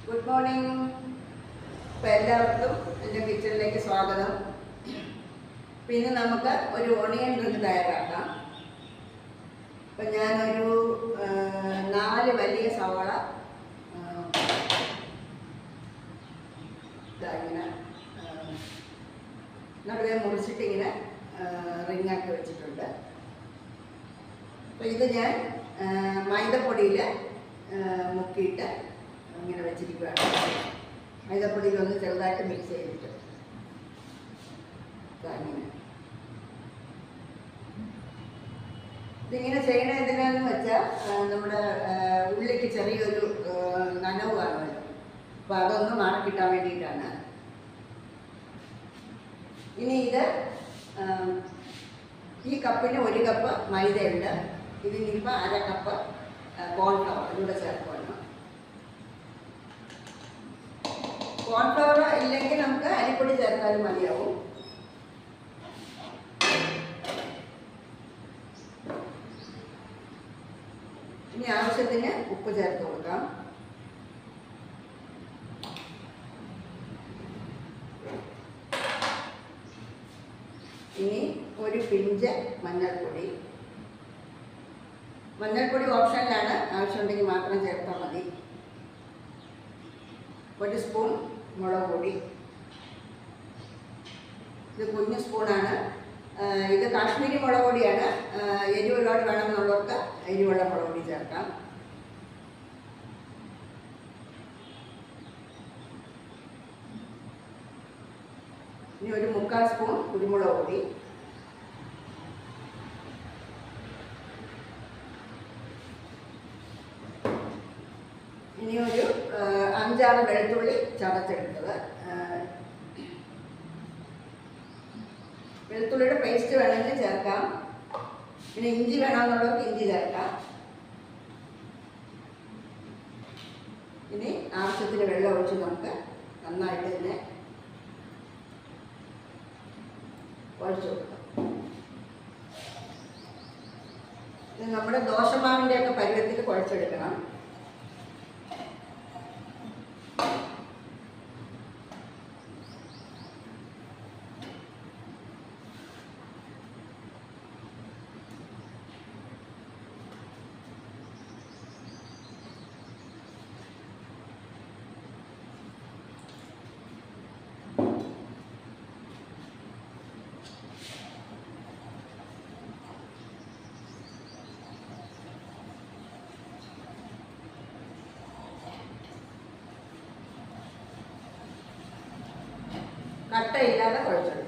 Good morning. ഇപ്പോൾ എല്ലാവർക്കും എൻ്റെ കിച്ചണിലേക്ക് സ്വാഗതം. പിന്നെ നമുക്ക് ഒരു ഓണിയൻ റിങ് തയ്യാറാക്കാം. അപ്പം ഞാനൊരു 4 വലിയ സവാള ഇങ്ങനെ നടുവേ മുറിച്ചിട്ടിങ്ങനെ റിങ്ങാക്കി വെച്ചിട്ടുണ്ട്. അപ്പോൾ ഇത് ഞാൻ മൈദപ്പൊടിയിൽ മുക്കിയിട്ട് ഇങ്ങനെ വെച്ചിരിക്കുകയാണ്. മൈദപ്പൊടിയിലൊന്ന് ചെറുതായിട്ട് മിക്സ് ചെയ്തിട്ട് അങ്ങനെ ഇതിങ്ങനെ ചെയ്യണ എന്തിനാന്ന് വെച്ചാൽ നമ്മുടെ ഉള്ളിക്ക് ചെറിയൊരു നനവ് കാണുമല്ലോ, അപ്പോൾ അതൊന്ന് മാറിക്കിട്ടാൻ വേണ്ടിയിട്ടാണ്. ഇനി ഇത് ഈ കപ്പിന് 1 കപ്പ് മൈദയുണ്ട്. ഇതിനിപ്പോൾ 1/2 കപ്പ് കോൺഫ്ലവർ ഇതിലൂടെ ചേർക്കുകയാണ്. കോൺഫ്ലവർ ഇല്ലെങ്കിൽ നമുക്ക് അരിപ്പൊടി ചേർത്താലും മതിയാവും. ഇനി ആവശ്യത്തിന് ഉപ്പ് ചേർത്ത് കൊടുക്കാം. ഇനി ഒരു പിഞ്ച് മഞ്ഞൾപ്പൊടി. മഞ്ഞൾപ്പൊടി ഓപ്ഷനിലാണ്, ആവശ്യമുണ്ടെങ്കിൽ മാത്രം ചേർത്താൽ മതി. 1 സ്പൂൺ മുളക് പൊടി. ഇത് കുഞ്ഞു സ്പൂണാണ്. ഇത് കാശ്മീരി മുളക് പൊടിയാണ്. എരിവുള്ളോട് വേണമെന്നുള്ളവർക്ക് എരിവുള്ള മുളക് പൊടി ചേർക്കാം. ഇനി ഒരു 3/4 സ്പൂൺ കുരുമുളക് പൊടി. ഇനി ഒരു 5-6 വെളുത്തുള്ളി ചതച്ചെടുത്തത്. വെളുത്തുള്ളിയുടെ പേസ്റ്റ് വേണമെങ്കിൽ ചേർക്കാം. പിന്നെ ഇഞ്ചി വേണമെന്നുള്ളവർക്ക് ഇഞ്ചി ചേർക്കാം. ഇനി ആവശ്യത്തിന് വെള്ളം ഒഴിച്ച് നമുക്ക് നന്നായിട്ട് ഇതിനെ ഒഴിച്ചു കൊടുക്കാം. ഇത് നമ്മുടെ ദോശമാവിൻ്റെയൊക്കെ പരുവത്തിൽ കുഴച്ചെടുക്കണം. കട്ടയില്ലാതെ കുഴച്ചെടുക്കാം.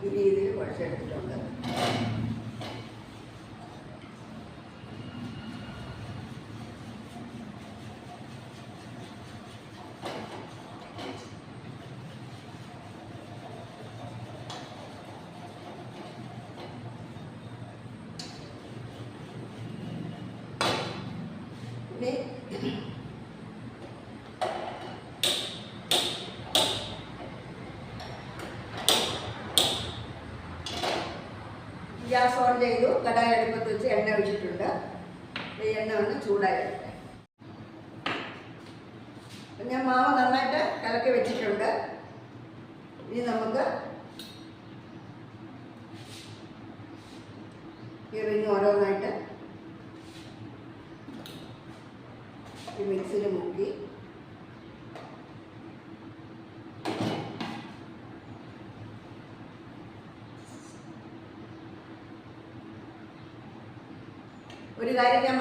ഈ രീതിയിൽ കുഴച്ചെടുത്തിട്ടുണ്ട്. ഇനി ഗ്യാസ് ഓൺ ചെയ്തു. കടായി അടുപ്പത്ത് വെച്ച് എണ്ണ ഒഴിച്ചിട്ടുണ്ട്. ഈ എണ്ണ ഒന്ന് ചൂടായിട്ട് ഞാൻ മാവ് നന്നായിട്ട് ഇളക്കി വെച്ചിട്ടുണ്ട്. ഇനി നമുക്ക് ഈ റിങ് ഓരോന്നായിട്ട് ഈ മിക്സിയിൽ മുക്കി ഒരു കാര്യം ഞാൻ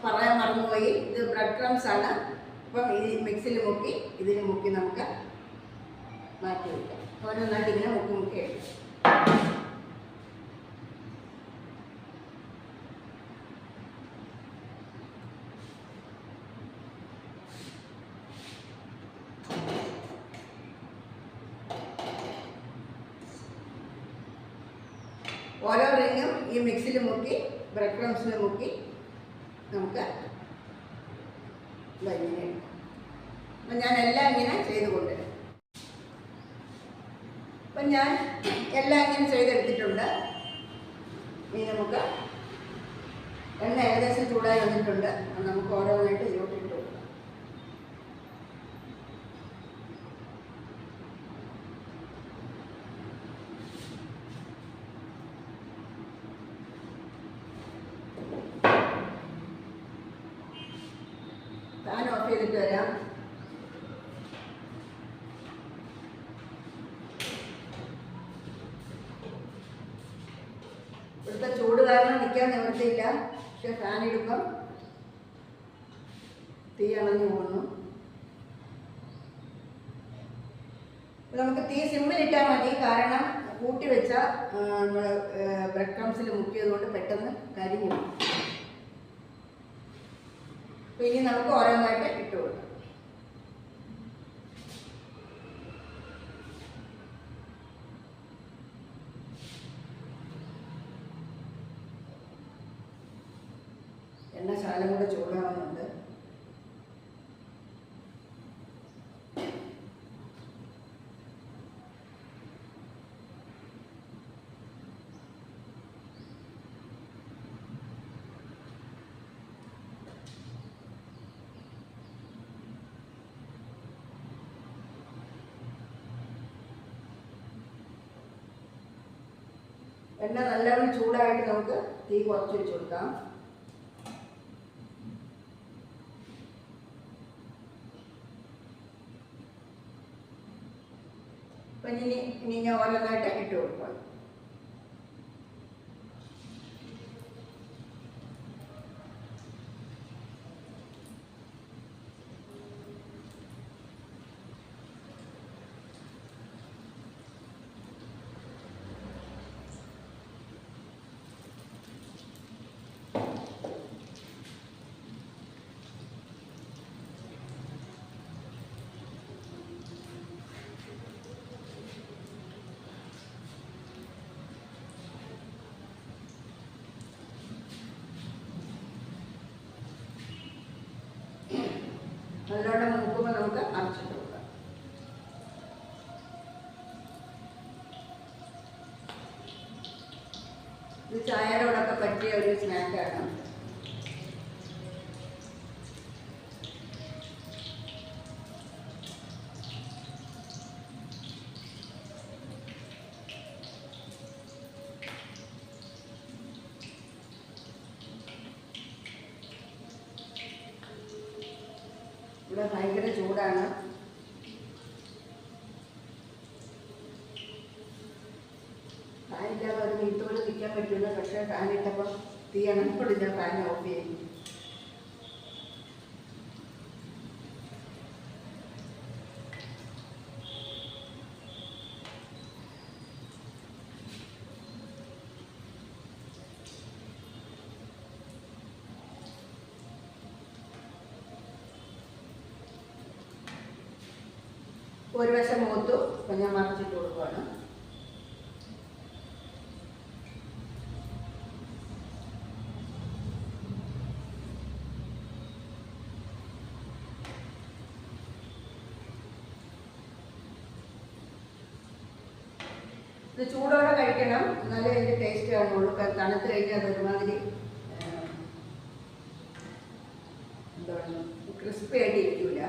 പറയാൻ മറന്നുപോയി. ഇത് ബ്രെഡ് ക്രംസ് ആണ്. അപ്പം ഈ മിക്സിയിൽ മുക്കി ഇതിൽ മുക്കി നമുക്ക് മാറ്റി വയ്ക്കാം. ഓരോന്നായിട്ട് ഇങ്ങനെ മുക്കി മുക്കി എടുക്കാം. ഓരോ റിങ്ങും ഈ മിക്സിയിൽ മുക്കി ബ്രെഡ് ക്രംസിൽ മുക്കി നമുക്ക് ഇങ്ങനെ എടുക്കാം. അപ്പം ഞാൻ എല്ലാം ഇങ്ങനെ ചെയ്ത് കൊണ്ടുവരാം. അപ്പം ഞാൻ എല്ലാം ഇങ്ങനെ ചെയ്തെടുത്തിട്ടുണ്ട്. ഇനി നമുക്ക് എണ്ണ ഏകദേശം ചൂടായി വന്നിട്ടുണ്ട്. നമുക്ക് ഓരോന്നായിട്ട് ഇതിലോട്ട് ഇട്ട് കൊടുക്കാം. ഫാൻ ഓഫ് ചെയ്തിട്ട് വരാം. ഇവിടുത്തെ ചൂട് കാരണം നിൽക്കാൻ നിവൃത്തിയില്ല. പക്ഷെ ഫാൻ ഇടുമ്പം തീ അണഞ്ഞു പോകുന്നു. നമുക്ക് തീ സിമ്മിലിട്ടാൽ മതി. കാരണം കൂട്ടി വെച്ച നമ്മൾ ബ്രെഡ് ക്രംസിൽ മുക്കിയത് കൊണ്ട് പെട്ടെന്ന് കരിഞ്ഞു പോകും. അപ്പോൾ ഇനി നമുക്ക് ഓരോന്നായിട്ട് ഇട്ട് കൊടുക്കാം. എണ്ണ ശകലം കൂടെ ചൂടാവുന്നുണ്ട്. എണ്ണ നല്ലവണ്ണം ചൂടായിട്ട് നമുക്ക് തീ കുറച്ച് വെച്ച് കൊടുക്കാം. അപ്പം ഇനി ഞാൻ ഓരോന്നായിട്ട് ഇട്ട് കൊടുക്കാം. നല്ലോണം മൂക്കുമ്പോൾ നമുക്ക് അരച്ചിട്ട് കൊടുക്കാം. ഇത് ചായയോടൊക്കെ പറ്റിയ ഒരു സ്നാക്കാണ്. ഇവിടെ ഭയങ്കര ചൂടാണ്. ഫാനില്ലാതെ ഒരു മിനിറ്റ് പോലും നിൽക്കാൻ പറ്റില്ല. പക്ഷേ ഫാനിട്ടപ്പോൾ തീ അണപ്പൊടില്ല. ഫാൻ ഓഫ് ചെയ്യും. ഒരു വശം മൂത്തു. അപ്പം ഞാൻ മറിച്ചിട്ട് കൊടുക്കുകയാണ്. ഇത് ചൂടോടെ കഴിക്കണം. എന്നാലേ ഇതിൻ്റെ ടേസ്റ്റ് കാണുള്ളൂ. തണുത്ത് കഴിഞ്ഞാൽ ഒരുമാതിരി എന്താ പറയുക, ക്രിസ്പി ആയിട്ട് ഇരിക്കില്ല.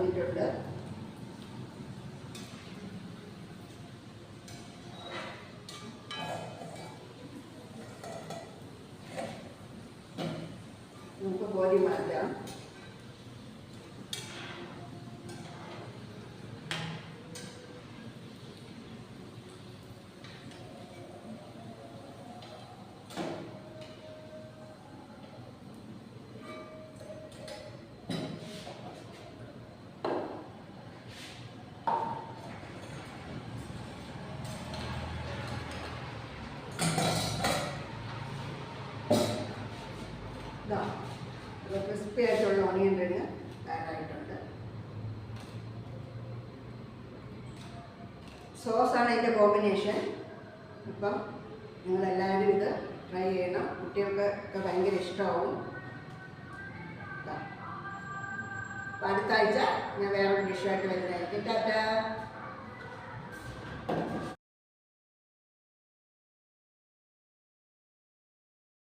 വന്നിട്ടുണ്ട്. നമുക്ക് കോരി മാറ്റാം. ക്രിസ്പി ആയിട്ടുള്ള ഓണിയൻ റിങ് തയ്യാറായിട്ടുണ്ട്. സോസാണ് ഇതിൻ്റെ കോമ്പിനേഷൻ. അപ്പം നിങ്ങളെല്ലാവരും ഇത് ട്രൈ ചെയ്യണം. കുട്ടികൾക്കൊക്കെ ഭയങ്കര ഇഷ്ടമാവും. അപ്പം അടുത്ത ആഴ്ച ഞാൻ വേറൊരു ഡിഷായിട്ട് വരുന്നതായിരിക്കും. ടാറ്റാ.